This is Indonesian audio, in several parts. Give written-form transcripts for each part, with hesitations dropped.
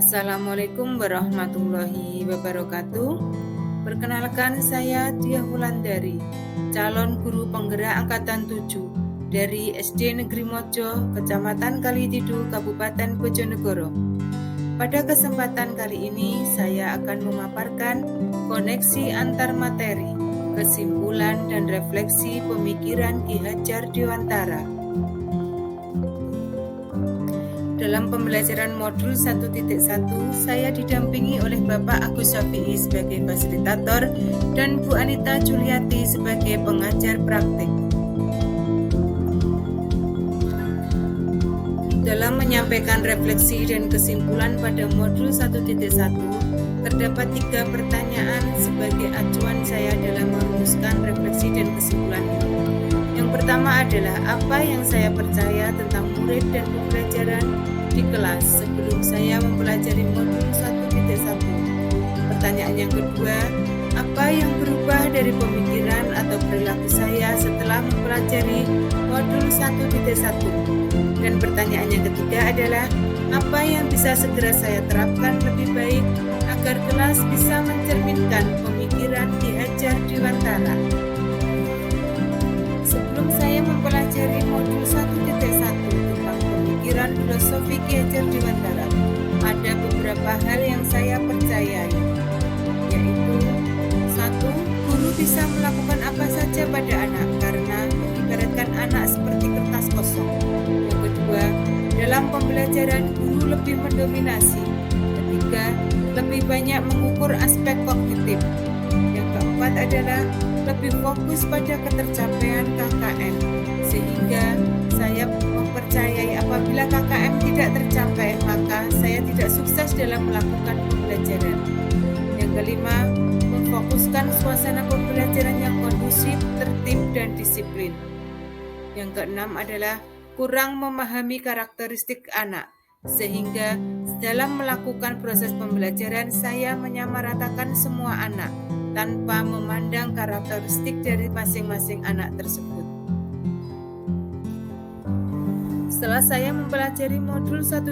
Assalamualaikum warahmatullahi wabarakatuh. Perkenalkan, saya Diah Wulandari, calon guru penggerak angkatan 7 dari SD Negeri Mojo, Kecamatan Kalitidu, Kabupaten Bojonegoro. Pada kesempatan kali ini saya akan memaparkan koneksi antar materi, kesimpulan dan refleksi pemikiran Ki Hajar Dewantara. Dalam pembelajaran modul 1.1, saya didampingi oleh Bapak Agus Syafi'i sebagai fasilitator dan Bu Anita Juliati sebagai pengajar praktik. Dalam menyampaikan refleksi dan kesimpulan pada modul 1.1, terdapat 3 pertanyaan sebagai acuan saya dalam merumuskan refleksi dan kesimpulan ini. Yang pertama adalah apa yang saya percaya tentang murid dan pembelajaran di kelas sebelum saya mempelajari modul 1.1. Pertanyaan yang kedua, apa yang berubah dari pemikiran atau perilaku saya setelah mempelajari modul 1.1? Dan pertanyaan yang ketiga adalah, apa yang bisa segera saya terapkan lebih baik agar kelas bisa mencerminkan pemikiran Ki Hajar Dewantara? Sebelum saya mempelajari modul 1.1 tentang pemikiran filosofi Ki Hajar Dewantara, ada beberapa hal yang saya percayai, yaitu 1. Guru bisa melakukan apa saja pada anak karena mengibaratkan anak seperti kertas kosong. Yang kedua, dalam pembelajaran guru lebih mendominasi. Ketiga, lebih banyak mengukur aspek kognitif. Yang keempat adalah lebih fokus pada ketercapaian KKM, sehingga saya mempercayai apabila KKM tidak tercapai, maka saya tidak sukses dalam melakukan pembelajaran. Yang kelima, memfokuskan suasana pembelajaran yang kondusif, tertib, dan disiplin. Yang keenam adalah kurang memahami karakteristik anak, sehingga dalam melakukan proses pembelajaran saya menyamaratakan semua anak tanpa memandang karakteristik dari masing-masing anak tersebut. Setelah saya mempelajari modul 1.1,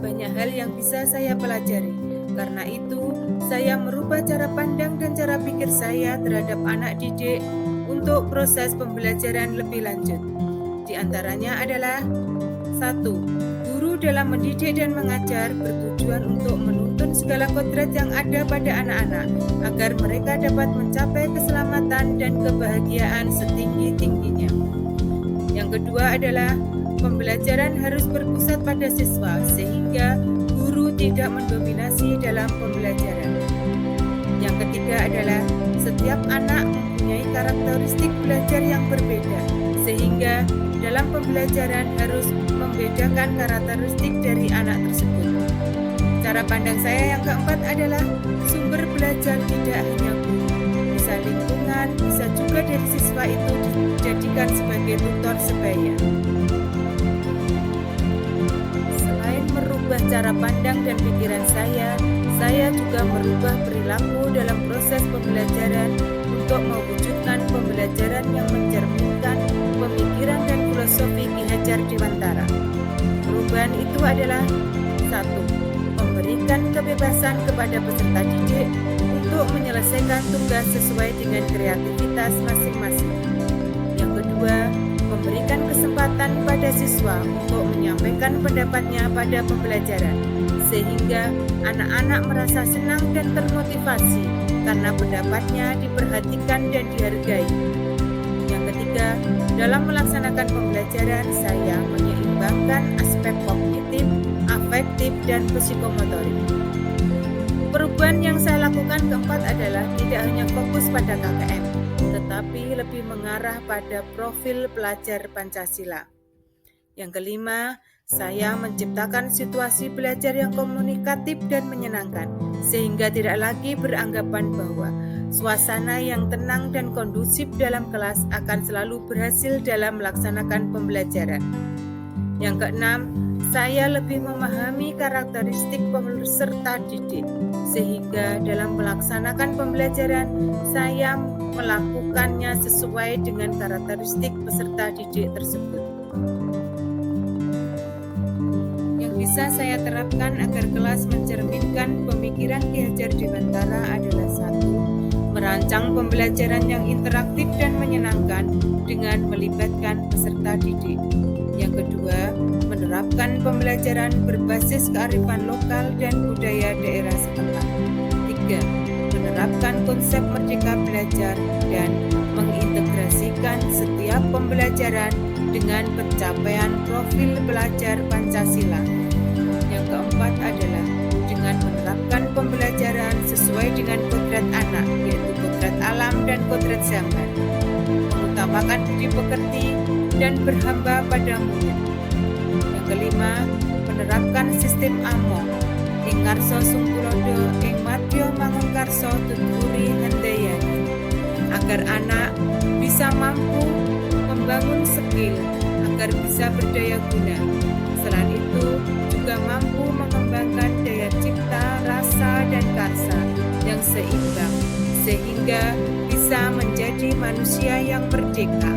banyak hal yang bisa saya pelajari. Karena itu, saya merubah cara pandang dan cara pikir saya terhadap anak didik untuk proses pembelajaran lebih lanjut. Di antaranya adalah 1. Guru dalam mendidik dan mengajar bertujuan untuk menuntun segala kodrat yang ada pada anak-anak agar mereka dapat mencapai keselamatan dan kebahagiaan setinggi-tingginya. Yang kedua adalah pembelajaran harus berpusat pada siswa sehingga guru tidak mendominasi dalam pembelajaran. Yang ketiga adalah setiap anak mempunyai karakteristik belajar yang berbeda sehingga dalam pembelajaran harus membedakan karakteristik dari anak tersebut. Cara pandang saya yang keempat adalah sumber belajar tidak hanya guru, bisa lingkungan, bisa juga dari siswa itu dijadikan sebagai tutor sebaya. Selain merubah cara pandang dan pikiran saya juga merubah perilaku dalam proses pembelajaran untuk mewujudkan pembelajaran yang mencerminkan pemikiran dan filosofi Ki Hajar Dewantara. Perubahan itu adalah 1. Memberikan kebebasan kepada peserta didik untuk menyelesaikan tugas sesuai dengan kreativitas masing-masing. Yang kedua, memberikan kesempatan pada siswa untuk menyampaikan pendapatnya pada pembelajaran, sehingga anak-anak merasa senang dan termotivasi karena pendapatnya diperhatikan dan dihargai. Yang ketiga, dalam melaksanakan pembelajaran saya menyeimbangkan aspek kognitif, afektif, dan psikomotorik. Perubahan yang saya lakukan keempat adalah tidak hanya fokus pada KKM, tetapi lebih mengarah pada profil pelajar Pancasila. Yang kelima, saya menciptakan situasi belajar yang komunikatif dan menyenangkan, sehingga tidak lagi beranggapan bahwa suasana yang tenang dan kondusif dalam kelas akan selalu berhasil dalam melaksanakan pembelajaran. Yang keenam, saya lebih memahami karakteristik peserta didik, sehingga dalam melaksanakan pembelajaran, saya melakukannya sesuai dengan karakteristik peserta didik tersebut. Yang bisa saya terapkan agar kelas mencerminkan pemikiran Ki Hajar Dewantara adalah: 1. Merancang pembelajaran yang interaktif dan menyenangkan dengan melibatkan peserta didik. Yang kedua, menerapkan pembelajaran berbasis kearifan lokal dan budaya daerah setempat. 3. Menerapkan konsep merdeka belajar dan mengintegrasikan setiap pembelajaran dengan pencapaian profil belajar Pancasila. Yang keempat adalah dengan menerapkan pembelajaran sesuai dengan kodrat anak, yaitu kodrat alam dan kodrat zaman, mengutamakan budi pekerti dan berhamba pada murid. Yang kelima, menerapkan sistem AMO, ing ngarsa sungkulodo ing madya mangunkarsa tuturi handayani, agar anak bisa mampu membangun skill agar bisa berdaya guna. Selain itu, juga mampu mengembangkan daya cipta, rasa, dan karsa yang seimbang, sehingga bisa menjadi manusia yang merdeka.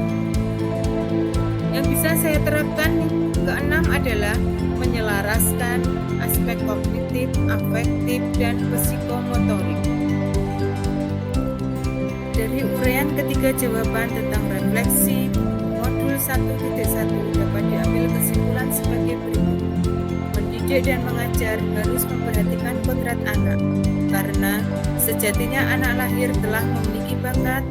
Yang bisa saya terapkan keenam adalah menyelaraskan aspek kognitif, afektif, dan psikomotorik. Dari uraian ketiga jawaban tentang refleksi modul 1.1 dapat diambil kesimpulan sebagai berikut. Mendidik dan mengajar harus memperhatikan kodrat anak, karena sejatinya anak lahir telah memiliki bakat,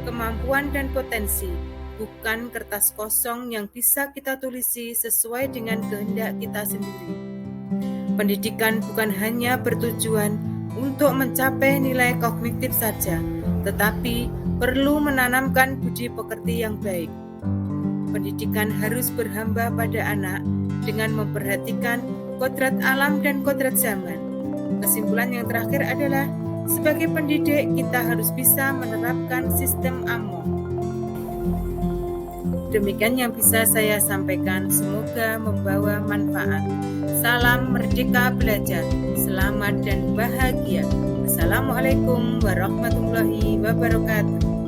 kemampuan, dan potensi, bukan kertas kosong yang bisa kita tulisi sesuai dengan kehendak kita sendiri. Pendidikan bukan hanya bertujuan untuk mencapai nilai kognitif saja, tetapi perlu menanamkan budi pekerti yang baik. Pendidikan harus berhamba pada anak dengan memperhatikan kodrat alam dan kodrat zaman. Kesimpulan yang terakhir adalah, sebagai pendidik kita harus bisa menerapkan sistem AMO. Demikian yang bisa saya sampaikan, semoga membawa manfaat. Salam merdeka belajar, selamat dan bahagia. Assalamualaikum warahmatullahi wabarakatuh.